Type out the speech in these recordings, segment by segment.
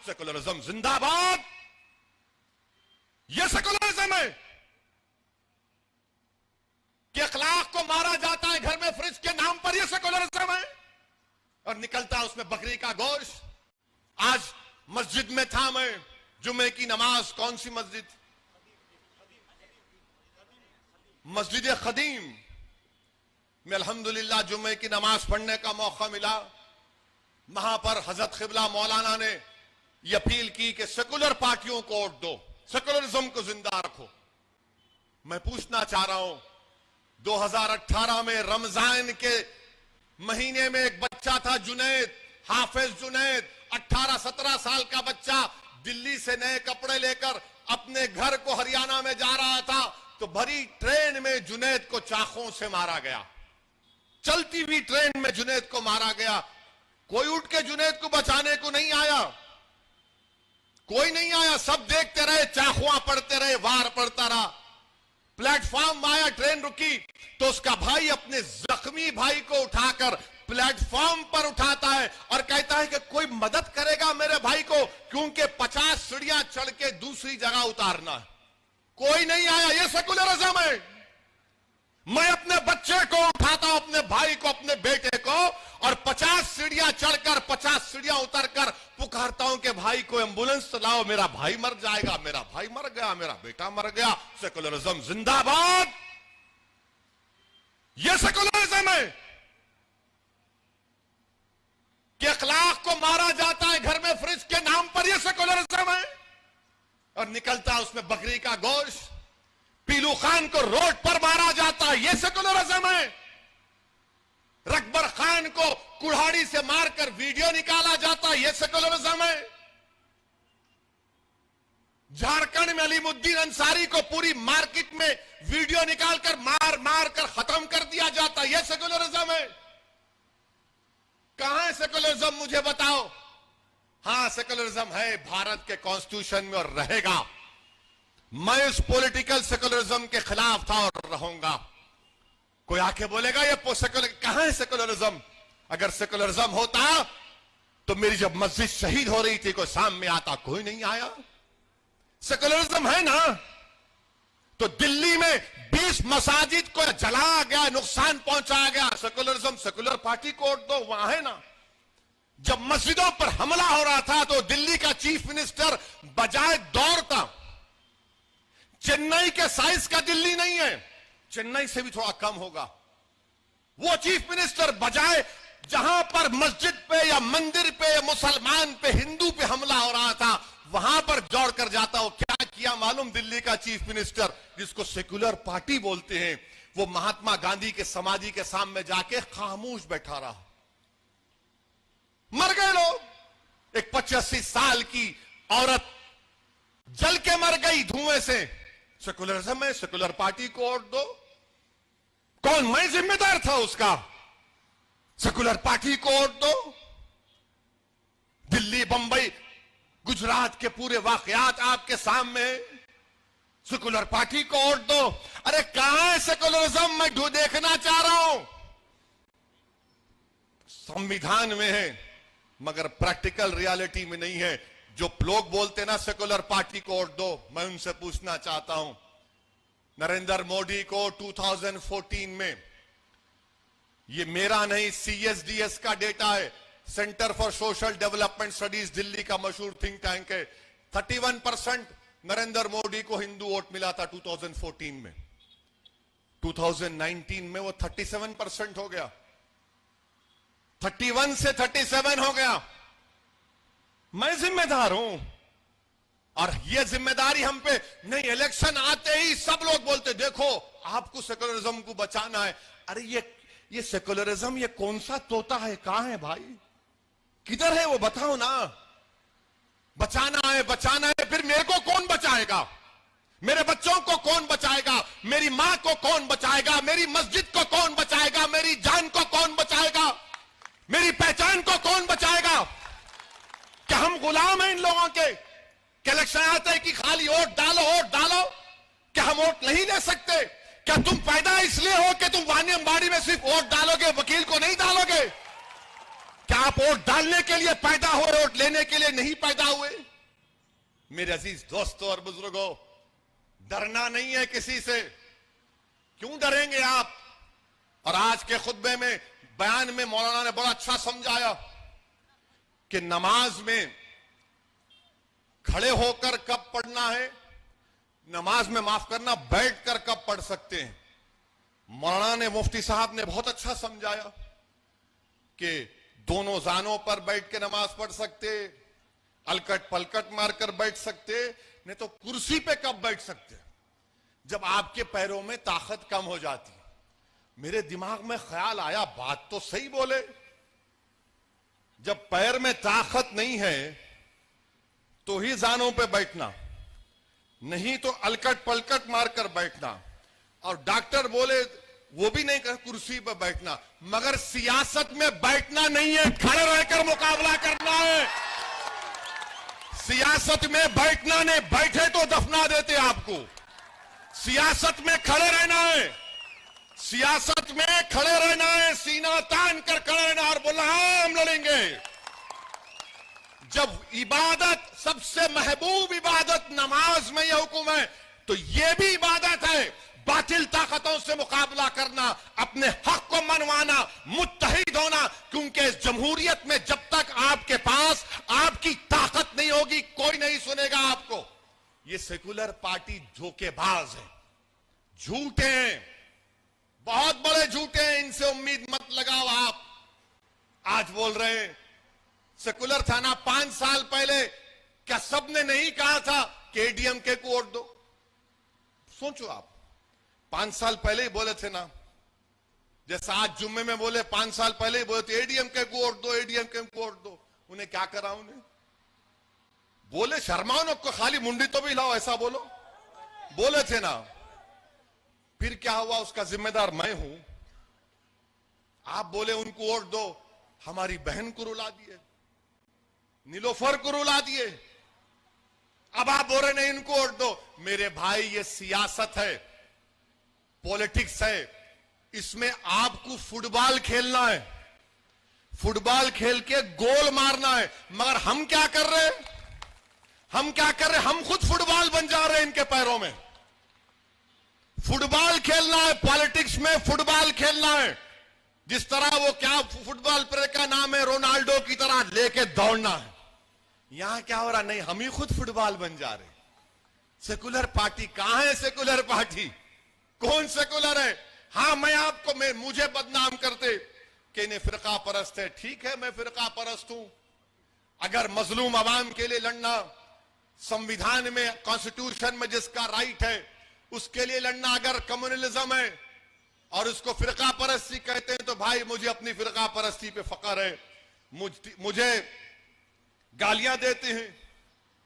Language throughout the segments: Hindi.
सेकुलरिज्म जिंदाबाद। यह सेकुलरिज्म है कि अखलाक को मारा जाता है घर में फ्रिज के नाम पर, यह सेकुलरिज्म है। और निकलता है उसमें बकरी का गोश्त। आज मस्जिद में था मैं, जुमे की नमाज, कौन सी मस्जिद? मस्जिद खदीम में अल्हम्दुलिल्लाह जुमे की नमाज पढ़ने का मौका मिला। वहां पर हजरत क़िबला मौलाना ने यह अपील की कि सेकुलर पार्टियों को वोट दो, सेकुलरिज्म को जिंदा रखो। मैं पूछना चाह रहा हूं, 2018 में रमजान के महीने में एक बच्चा था जुनैद, हाफिज जुनैद, 18-17 साल का बच्चा, दिल्ली से नए कपड़े लेकर अपने घर को हरियाणा में जा रहा था तो भरी ट्रेन में जुनैद को चाकू से मारा गया। चलती हुई ट्रेन में जुनैद को मारा गया। कोई उठ के जुनैद को बचाने को नहीं आया, कोई नहीं आया। सब देखते रहे, चाकुआं पड़ते रहे, वार पड़ता रहा। प्लेटफॉर्म आया, ट्रेन रुकी तो उसका भाई अपने जख्मी भाई को उठाकर प्लेटफॉर्म पर उठाता है और कहता है कि कोई मदद करेगा मेरे भाई को, क्योंकि 50 सीढ़ियां चढ़ के दूसरी जगह उतारना है। कोई नहीं आया। यह सेकुलरिज्म है। मैं अपने बच्चे को उठाता हूं, अपने भाई को, अपने बेटे को, और 50 सीढ़ियां चढ़कर 50 सीढ़ियां उतरकर पुकारता हूं कि भाई को एंबुलेंस लाओ, मेरा भाई मर जाएगा, मेरा भाई मर गया, मेरा बेटा मर गया। सेकुलरिज्म जिंदाबाद। यह सेकुलरिज्म है कि अखलाक को मारा जाता है घर में फ्रिज के नाम पर, यह सेकुलरिज्म है। और निकलता है उसमें बकरी का गोश्त। पीलू खान को रोड पर मारा जाता है, यह सेकुलरिज्म है। रकबर खान को कुल्हाड़ी से मारकर वीडियो निकाला जाता है, यह सेकुलरिज्म है। झारखंड में अलीमुद्दीन अंसारी को पूरी मार्केट में वीडियो निकालकर मार मार कर खत्म कर दिया जाता है, यह सेकुलरिज्म है। कहां है सेकुलरिज्म, मुझे बताओ। हां, सेकुलरिज्म है भारत के कॉन्स्टिट्यूशन में और रहेगा। मैं इस पॉलिटिकल सेकुलरिज्म के खिलाफ था और रहूंगा। कोई आके बोलेगा ये सेकुलर, कहां है सेकुलरिज्म? अगर सेकुलरिज्म होता तो मेरी जब मस्जिद शहीद हो रही थी कोई सामने आता, कोई नहीं आया। सेकुलरिज्म है ना। तो दिल्ली में 20 मसाजिद को जलाया गया, नुकसान पहुंचाया गया, सेकुलरिज्म, सेकुलर पार्टी को वोट दो, वहां है ना। जब मस्जिदों पर हमला हो रहा था तो दिल्ली का चीफ मिनिस्टर बजाय दौड़ता, चेन्नई के साइज का दिल्ली नहीं है, चेन्नई से भी थोड़ा कम होगा, वो चीफ मिनिस्टर बजाय जहां पर मस्जिद पे या मंदिर पे या मुसलमान पे, हिंदू पे हमला हो रहा था, वहां पर दौड़ कर जाता हो। क्या किया मालूम? दिल्ली का चीफ मिनिस्टर, जिसको सेकुलर पार्टी बोलते हैं, वो महात्मा गांधी के समाधि के सामने जाके खामोश बैठा रहा। मर गए लोग। एक 85 साल की औरत जल के मर गई धुएं से। सेकुलरिज्म है, सेकुलर पार्टी को वोट दो। कौन? मैं जिम्मेदार था उसका। सेकुलर पार्टी को वोट दो। दिल्ली, बंबई, गुजरात के पूरे वाकयात आपके सामने, सेकुलर पार्टी को वोट दो। अरे कहां है सेकुलरिज्म? मैं देखना चाह रहा हूं। संविधान में है मगर प्रैक्टिकल रियलिटी में नहीं है। जो लोग बोलते ना सेकुलर पार्टी को वोट दो, मैं उनसे पूछना चाहता हूं, नरेंद्र मोदी को 2014 में, ये मेरा नहीं CSDS का डेटा है, centre for social development studies Delhi का मशहूर थिंक टैंक है, 31% नरेंद्र मोदी को हिंदू वोट मिला था 2014 में। 2019 में वो 37% हो गया, 31 से 37 हो गया। मैं जिम्मेदार हूं और ये जिम्मेदारी हम पे नहीं। इलेक्शन आते ही सब लोग बोलते देखो आपको सेकुलरिज्म को बचाना है। अरे ये सेकुलरिज्म ये कौन सा तोता है? कहां है भाई? किधर है वो? बताओ ना। बचाना है, बचाना है, फिर मेरे को कौन बचाएगा? मेरे बच्चों को कौन बचाएगा? मेरी मां को कौन बचाएगा? मेरी मस्जिद को कौन बचाएगा? मेरी जान को कौन बचाएगा? मेरी पहचान को कौन बचाएगा? क्या हम गुलाम हैं इन लोगों के? क्या इलेक्शन आते हैं कि खाली वोट डालो, वोट डालो? क्या हम वोट नहीं ले सकते? क्या तुम पैदा इसलिए हो कि तुम वानी अंबाड़ी में सिर्फ वोट डालोगे, वकील को नहीं डालोगे? क्या आप वोट डालने के लिए पैदा हुए, वोट लेने के लिए नहीं पैदा हुए? मेरे अजीज दोस्तों और बुजुर्गों, डरना नहीं है किसी से। क्यों डरेंगे आप? और आज के खुतबे में, बयान में मौलाना ने बड़ा अच्छा समझाया कि नमाज में खड़े होकर कब पढ़ना है, नमाज में माफ करना बैठकर कब पढ़ सकते हैं। मौलाना ने, मुफ्ती साहब ने बहुत अच्छा समझाया कि दोनों जानों पर बैठ के नमाज पढ़ सकते, अलकट पलकट मारकर बैठ सकते, नहीं तो कुर्सी पे कब बैठ सकते, जब आपके पैरों में ताकत कम हो जाती। मेरे दिमाग में ख्याल आया, बात तो सही बोले, जब पैर में ताकत नहीं है तो ही जानों पे बैठना, नहीं तो अलकट पलकट मारकर बैठना। और डॉक्टर बोले वो भी नहीं कहे कुर्सी पर बैठना, मगर सियासत में बैठना नहीं है, खड़े रहकर मुकाबला करना है। सियासत में बैठना नहीं, बैठे तो दफना देते आपको। सियासत में खड़े रहना है, सियासत में खड़े रहना है, सीना तान कर खड़े रहना और बोलना हाँ हम लड़ेंगे। जब इबादत, सबसे महबूब इबादत नमाज में यह हुक्म है, तो यह भी इबादत है, बातिल ताकतों से मुकाबला करना, अपने हक को मनवाना, मुत्तहिद होना। क्योंकि इस जमहूरियत में जब तक आपके पास आपकी ताकत नहीं होगी, कोई नहीं सुनेगा आपको। ये सेकुलर पार्टी धोखेबाज है, झूठे हैं, बहुत बड़े झूठे हैं, इनसे उम्मीद मत लगाओ आप। आज बोल रहे हैं सेकुलर था ना 5 साल पहले, क्या सबने नहीं कहा था कि एडीएमके को वोट दो? सोचो आप, 5 साल पहले ही बोले थे ना, जैसा आज जुम्मे में बोले, 5 साल पहले ही बोले थे एडीएमके को वोट दो, एडीएमके को वोट दो। उन्हें क्या करा? उन्हें बोले शर्माओ न को, खाली मुंडी तो भी हिलाओ, ऐसा बोलो, बोले थे ना। फिर क्या हुआ? उसका जिम्मेदार मैं हूं। आप बोले उनको वोट दो, हमारी बहन को रुला दिए, नीलोफर को रुला दिए। अब आप बोल रहे नहीं इनको वोट दो। मेरे भाई, ये सियासत है, पॉलिटिक्स है, इसमें आपको फुटबॉल खेलना है, फुटबॉल खेल के गोल मारना है। मगर हम क्या कर रहे हैं? हम क्या कर रहे हैं? हम खुद फुटबॉल बन जा रहे हैं इनके पैरों में। फुटबॉल खेलना है, पॉलिटिक्स में फुटबॉल खेलना है। जिस तरह वो क्या फुटबॉल प्लेयर का नाम है, रोनाल्डो की तरह लेके दौड़ना है। यहां क्या हो रहा? नहीं, हम ही खुद फुटबॉल बन जा रहे। सेकुलर पार्टी कहां है? सेकुलर पार्टी कौन सेकुलर है? हां, मैं आपको, मुझे बदनाम करते कि इन्हें फिरका परस्त है। ठीक है, मैं फिरका परस्त हूं। अगर मजलूम आवाम के लिए लड़ना, संविधान में, कॉन्स्टिट्यूशन में जिसका राइट है उसके लिए लड़ना अगर कम्युनलिज्म है और उसको फिरका परस्ती कहते हैं, तो भाई मुझे अपनी फिरका परस्ती पे फख्र है। मुझे गालियां देते हैं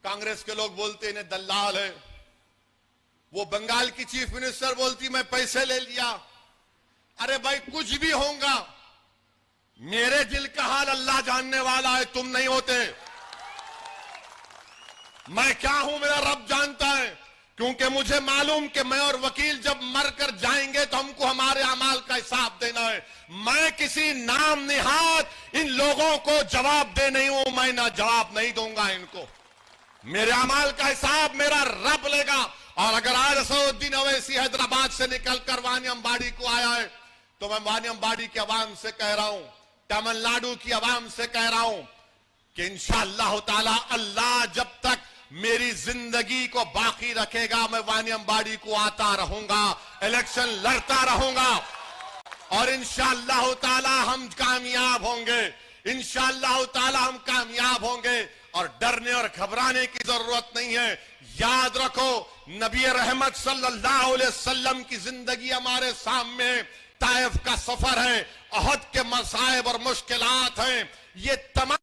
कांग्रेस के लोग, बोलते हैं इन्हें दल्लाल है। वो बंगाल की चीफ मिनिस्टर बोलती मैं पैसे ले लिया। अरे भाई, कुछ भी होगा, मेरे दिल का हाल अल्लाह जानने वाला है, तुम नहीं होते। मैं क्या हूं मेरा रब जानता है, क्योंकि मुझे मालूम कि मैं और वकील जब मर कर जाएंगे तो हमको हमारे अमाल का हिसाब देना है। मैं किसी नाम निहात इन लोगों को जवाब दे नहीं हूं, मैं ना जवाब नहीं दूंगा इनको। मेरे अमाल का हिसाब मेरा रब लेगा। और अगर आज असदुद्दीन अवैसी हैदराबाद से निकलकर वानियमबाड़ी को आया है, तो मैं वानियमबाड़ी के अवाम से कह रहा हूं, तमिलनाडु की अवाम से कह रहा हूं कि इंशाअल्लाह ताला अल्लाह जब तक मेरी जिंदगी को बाकी रखेगा, मैं वानियमबाड़ी को आता रहूंगा, इलेक्शन लड़ता रहूंगा और इंशाअल्लाह ताला हम कामयाब होंगे। इंशाअल्लाह ताला हम कामयाब होंगे और डरने और घबराने की जरूरत नहीं है। याद रखो, नबी रहमत सल्लल्लाहु अलैहि वसल्लम की जिंदगी हमारे सामने, ताइफ का सफर है, अहद के मसाइब और मुश्किलात हैं, ये तमाम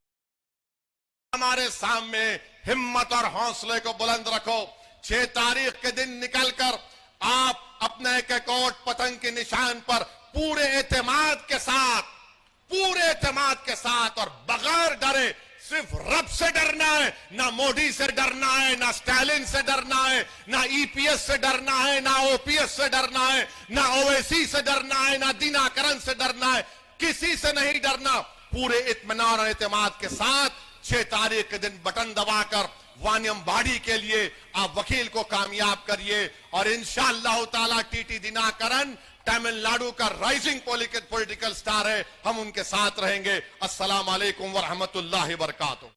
हमारे सामने। हिम्मत और हौसले को बुलंद रखो। 6 तारीख के दिन निकलकर आप अपने एक कोट पतंग के निशान पर पूरे एतमाद के साथ और बगैर डरे, सिर्फ रब से डरना है, ना मोदी से डरना है, ना स्टालिन से डरना है, ना ईपीएस से डरना है, ना ओपीएस से डरना है, ना ओवैसी से डरना है, ना दिनाकरन से डरना है, किसी से नहीं डरना। पूरे इत्मीनान और एतमाद के साथ 6 तारीख के दिन बटन दबाकर वानियमबाड़ी के लिए आप वकील को कामयाब करिए और इंशाअल्लाह ताला टीटी दिनाकरन तमिलनाडु का राइजिंग पॉलिटिकल स्टार है, हम उनके साथ रहेंगे। अस्सलाम वालेकुम व रहमतुल्लाहि व बरकातुहू।